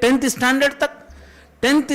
10th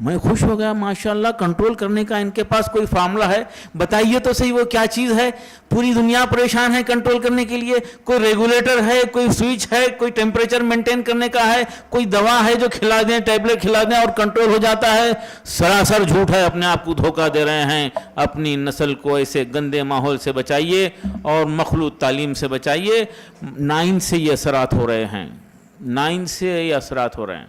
میں خوش ہو گیا, ماشاءاللہ کنٹرول کرنے کا ان کے پاس کوئی فارمولا ہے, بتائیے تو صحیح وہ کیا چیز ہے. پوری دنیا پریشان ہے کنٹرول کرنے کے لیے, کوئی ریگولیٹر ہے, کوئی سوئچ ہے, کوئی ٹیمپریچر مینٹین کرنے کا ہے, کوئی دوا ہے جو کھلا دیں, ٹیبلٹ کھلا دیں اور کنٹرول ہو جاتا ہے. سراسر جھوٹ ہے, اپنے آپ کو دھوکہ دے رہے ہیں. اپنی نسل کو ایسے گندے ماحول سے بچائیے اور مخلوط تعلیم سے بچائیے. 9 سے یہ اثرات ہو رہے ہیں, 9 سے یہ اثرات ہو رہے ہیں.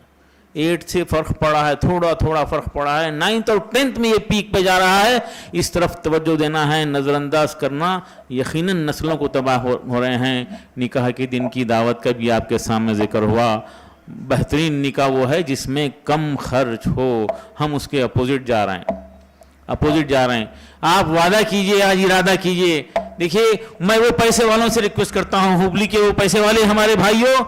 8 سے فرق پڑا ہے, تھوڑا تھوڑا فرق پڑا ہے. 9th اور 10th میں یہ پیک پہ جا رہا ہے. اس طرف توجہ دینا ہے, نظر انداز کرنا یقیناً نسلوں کو تباہ ہو رہے ہیں. نکاح کے دن کی دعوت کا بھی آپ کے سامنے ذکر ہوا. بہترین نکاح وہ ہے جس میں کم خرچ ہو. ہم اس کے اپوزٹ جا رہے ہیں, آپ وعدہ کیجئے, آج ارادہ کیجئے. دیکھیے میں وہ پیسے والوں سے ریکویسٹ کرتا ہوں, ہبلی کے وہ پیسے والے ہمارے بھائیوں,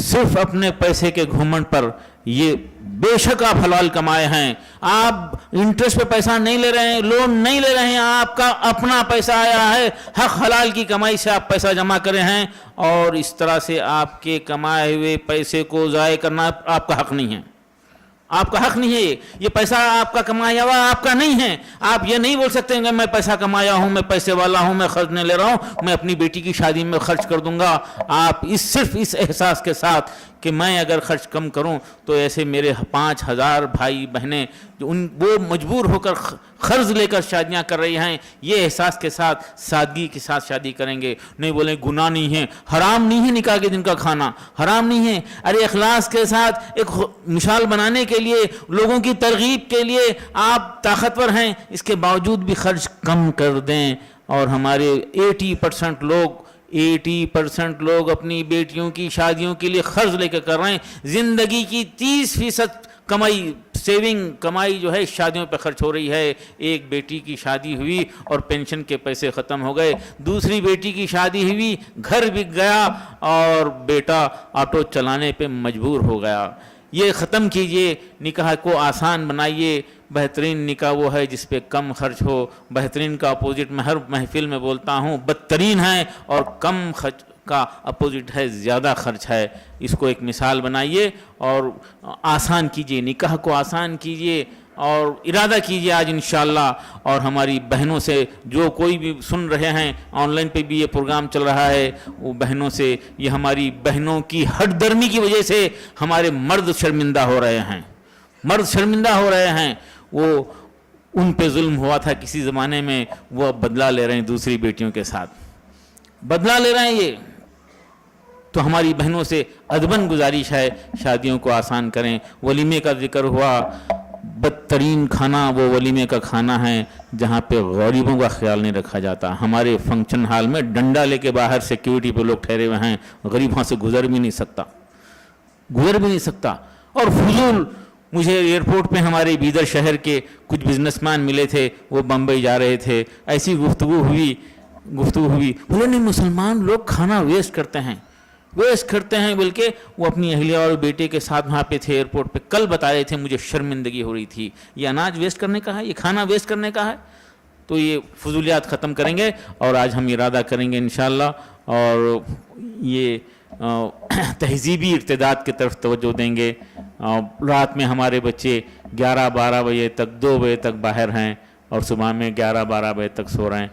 صرف اپنے پیسے کے گھمنڈ پر, یہ بے شک آپ حلال کمائے ہیں, آپ انٹرسٹ پہ پیسہ نہیں لے رہے ہیں, لون نہیں لے رہے ہیں, آپ کا اپنا پیسہ آیا ہے, حق حلال کی کمائی سے آپ پیسہ جمع کرے ہیں, اور اس طرح سے آپ کے کمائے ہوئے پیسے کو ضائع کرنا آپ کا حق نہیں ہے. آپ کا حق نہیں ہے. یہ پیسہ آپ کا کمایا ہوا آپ کا نہیں ہے. آپ یہ نہیں بول سکتے کہ میں پیسہ کمایا ہوں, میں پیسے والا ہوں, میں خرچ نہیں لے رہا ہوں, میں اپنی بیٹی کی شادی میں خرچ کر دوں گا. آپ صرف اس احساس کے ساتھ کہ میں اگر خرچ کم کروں تو ایسے میرے 5000 بھائی بہنیں جو وہ مجبور ہو کر قرض لے کر شادیاں کر رہی ہیں, یہ احساس کے ساتھ سادگی کے ساتھ شادی کریں گے. نہیں بولیں گناہ نہیں ہے, حرام نہیں ہے نکاح کے دن کا کھانا, حرام نہیں ہے. ارے اخلاص کے ساتھ ایک مثال بنانے کے لیے, لوگوں کی ترغیب کے لیے آپ طاقتور ہیں, اس کے باوجود بھی خرچ کم کر دیں. اور ہمارے 80% لوگ اپنی بیٹیوں کی شادیوں کے لیے قرض لے کے کر رہے ہیں. زندگی کی 30% کمائی, سیونگ کمائی جو ہے شادیوں پہ خرچ ہو رہی ہے. ایک بیٹی کی شادی ہوئی اور پینشن کے پیسے ختم ہو گئے, دوسری بیٹی کی شادی ہوئی, گھر بک گیا اور بیٹا آٹو چلانے پہ مجبور ہو گیا. یہ ختم کیجئے, نکاح کو آسان بنائیے. بہترین نکاح وہ ہے جس پہ کم خرچ ہو. بہترین کا اپوزٹ میں ہر محفل میں بولتا ہوں بدترین ہے, اور کم خرچ کا اپوزٹ ہے زیادہ خرچ ہے. اس کو ایک مثال بنائیے اور آسان کیجئے, نکاح کو آسان کیجئے اور ارادہ کیجئے آج انشاءاللہ. اور ہماری بہنوں سے جو کوئی بھی سن رہے ہیں, آن لائن پہ بھی یہ پروگرام چل رہا ہے, وہ بہنوں سے, یہ ہماری بہنوں کی ہٹ درمی کی وجہ سے ہمارے مرد شرمندہ ہو رہے ہیں. وہ ان پہ ظلم ہوا تھا کسی زمانے میں, وہ اب بدلہ لے رہے ہیں دوسری بیٹیوں کے ساتھ, بدلہ لے رہے ہیں. یہ تو ہماری بہنوں سے ادباً گزارش ہے, شادیوں کو آسان کریں. ولیمے کا ذکر ہوا, بدترین کھانا وہ ولیمے کا کھانا ہے جہاں پہ غریبوں کا خیال نہیں رکھا جاتا. ہمارے فنکشن ہال میں ڈنڈا لے کے باہر سیکیورٹی پہ لوگ ٹھہرے ہوئے ہیں, غریب وہاں سے گزر بھی نہیں سکتا. اور فضول, مجھے ایئرپورٹ پہ ہمارے بیدر شہر کے کچھ بزنس مین ملے تھے, وہ بمبئی جا رہے تھے, ایسی گفتگو ہوئی, بولے نہیں مسلمان لوگ کھانا ویسٹ کرتے ہیں, بلکہ وہ اپنی اہلیہ اور بیٹے کے ساتھ وہاں پہ تھے ایئرپورٹ پہ, کل بتا رہے تھے مجھے شرمندگی ہو رہی تھی. یہ اناج ویسٹ کرنے کا ہے, یہ کھانا ویسٹ کرنے کا ہے. تو یہ فضولیات ختم کریں گے, اور آج ہم ارادہ کریں گے انشاءاللہ, اور یہ تہذیبی ارتداد کی طرف توجہ دیں گے. رات میں ہمارے بچے 11-12 بجے تک 2 بجے تک باہر ہیں, اور صبح میں 11-12 بجے تک سو رہے ہیں.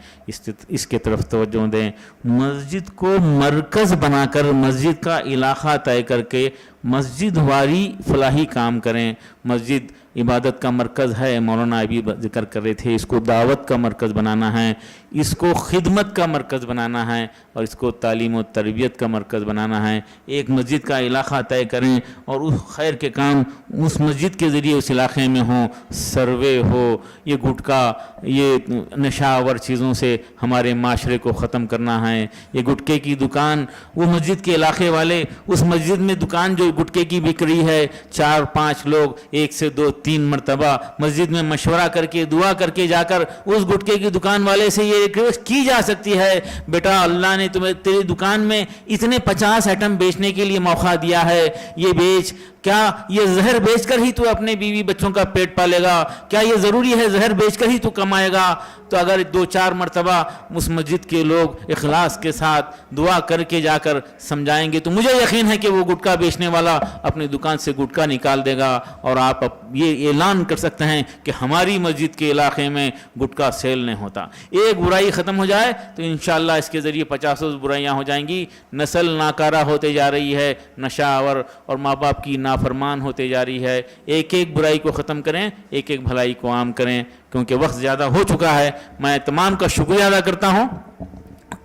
اس کے طرف توجہ دیں. مسجد کو مرکز بنا کر, مسجد کا علاقہ طے کر کے مسجد واری فلاحی کام کریں. مسجد عبادت کا مرکز ہے, مولانا ابھی ذکر کر رہے تھے, اس کو دعوت کا مرکز بنانا ہے, اس کو خدمت کا مرکز بنانا ہے, اور اس کو تعلیم و تربیت کا مرکز بنانا ہے. ایک مسجد کا علاقہ طے کریں اور اس خیر کے کام اس مسجد کے ذریعے اس علاقے میں ہوں. سروے ہو, یہ گٹکا, یہ نشہ آور چیزوں سے ہمارے معاشرے کو ختم کرنا ہے. یہ گٹکے کی دکان, وہ مسجد کے علاقے والے, اس مسجد میں دکان جو گٹکے کی بک رہی ہے, 4-5 لوگ 1 سے 2-3 مرتبہ مسجد میں مشورہ کر کے, دعا کر کے جا کر اس گٹکے کی دکان والے سے یہ ریکویسٹ کی جا سکتی ہے, بیٹا اللہ نے تمہیں تیری دکان میں اتنے 50 آئٹم بیچنے کے لیے موقع دیا ہے, یہ بیچ کیا یہ زہر بیچ کر ہی تو اپنے بیوی بچوں کا پیٹ پالے گا؟ کیا یہ ضروری ہے زہر بیچ کر ہی تو کمائے گا؟ تو اگر 2-4 مرتبہ اس مسجد کے لوگ اخلاص کے ساتھ دعا کر کے جا کر سمجھائیں گے تو مجھے یقین ہے کہ وہ گٹکا بیچنے والا اپنی دکان سے گٹکا نکال دے گا، اور آپ یہ اعلان کر سکتے ہیں کہ ہماری مسجد کے علاقے میں گٹکا سیل نہیں ہوتا۔ ایک برائی ختم ہو جائے تو انشاءاللہ اس کے ذریعے 50 برائیاں ہو جائیں گی۔ نسل ناکارہ ہوتے جا رہی ہے، نشہ آور اور ماں باپ کی نافرمان ہوتے جا رہی ہے۔ ایک برائی کو ختم کریں، ایک بھلائی کو عام کریں، کیونکہ وقت زیادہ ہو چکا ہے۔ میں تمام کا شکریہ ادا کرتا ہوں،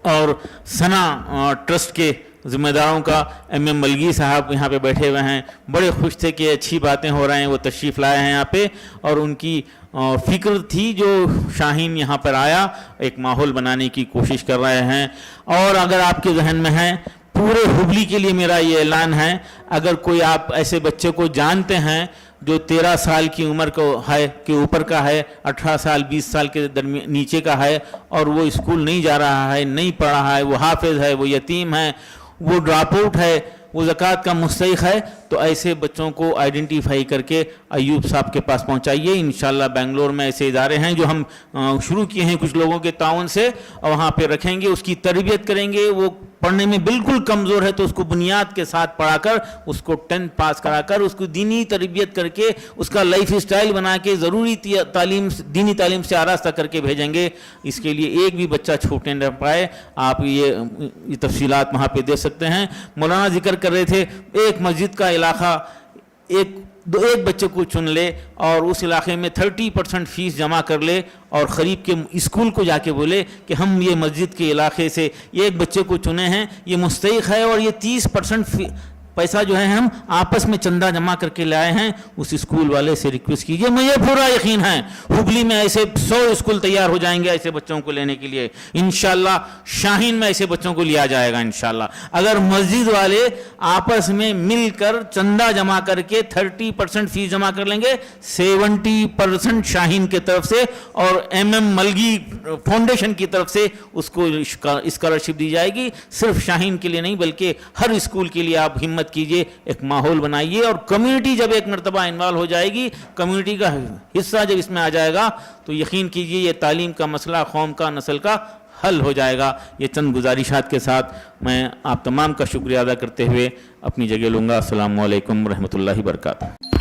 اور ثنا ٹرسٹ کے ذمہ داروں کا، ایم ملگی صاحب یہاں پہ بیٹھے ہوئے ہیں، بڑے خوش تھے کہ اچھی باتیں ہو رہے ہیں، وہ تشریف لائے ہیں یہاں پہ، اور ان کی فکر تھی جو شاہین یہاں پر آیا ایک ماحول بنانے کی کوشش کر رہے ہیں۔ اور اگر آپ کے ذہن میں ہے، پورے ہبلی کے لیے میرا یہ اعلان ہے، اگر کوئی آپ ایسے بچے کو جانتے ہیں جو 13 سال کی عمر کو ہے کے اوپر کا ہے، 18 سال 20 سال کے نیچے کا ہے، اور وہ اسکول نہیں جا رہا ہے، نہیں پڑھ رہا ہے، وہ حافظ ہے، وہ یتیم ہے، وہ ڈراپ آؤٹ ہے، وہ زکوٰۃ کا مستحق ہے، تو ایسے بچوں کو آئیڈینٹیفائی کر کے ایوب صاحب کے پاس پہنچائیے۔ انشاءاللہ بنگلور میں ایسے ادارے ہیں جو ہم شروع کیے ہیں کچھ لوگوں کے تعاون سے، اور وہاں پہ رکھیں گے، اس کی تربیت کریں گے۔ وہ پڑھنے میں بالکل کمزور ہے تو اس کو بنیاد کے ساتھ پڑھا کر، اس کو 10th پاس کرا کر، اس کو دینی تربیت کر کے، اس کا لائف اسٹائل بنا کے، ضروری تعلیم دینی تعلیم سے آراستہ کر کے بھیجیں گے۔ اس کے لیے ایک بھی بچہ چھوٹنے نہ پائے۔ آپ یہ تفصیلات وہاں پہ دے سکتے ہیں۔ مولانا ذکر کر رہے تھے، ایک مسجد کا علاقہ ایک بچے کو چن لے اور اس علاقے میں 30% فیس جمع کر لے، اور قریب کے اسکول کو جا کے بولے کہ ہم یہ مسجد کے علاقے سے ایک بچے کو چنے ہیں، یہ مستحق ہے، اور یہ 30% پیسہ جو ہے ہم آپس میں چندہ جمع کر کے لائے ہیں، اس اسکول والے سے ریکویسٹ کیجئے۔ مجھے پورا یقین ہے ہبلی میں ایسے 100 اسکول تیار ہو جائیں گے ایسے بچوں کو لینے کے لیے۔ انشاءاللہ شاہین میں ایسے بچوں کو لیا جائے گا انشاءاللہ، اگر مسجد والے آپس میں مل کر چندہ جمع کر کے 30% فیس جمع کر لیں گے، 70% شاہین کی طرف سے اور ملگی فاؤنڈیشن کی طرف سے اس کو اسکالرشپ دی جائے گی۔ صرف شاہین کے لیے نہیں بلکہ ہر اسکول کے لیے آپ ہمت کیجئے، ایک ماحول بنائیے، اور کمیونٹی جب ایک مرتبہ انوالو ہو جائے گی، کمیونٹی کا حصہ جب اس میں آ جائے گا، تو یقین کیجئے یہ تعلیم کا مسئلہ قوم کا، نسل کا حل ہو جائے گا۔ یہ چند گزارشات کے ساتھ میں آپ تمام کا شکریہ ادا کرتے ہوئے اپنی جگہ لوں گا۔ السلام علیکم ورحمۃ اللہ وبرکاتہ۔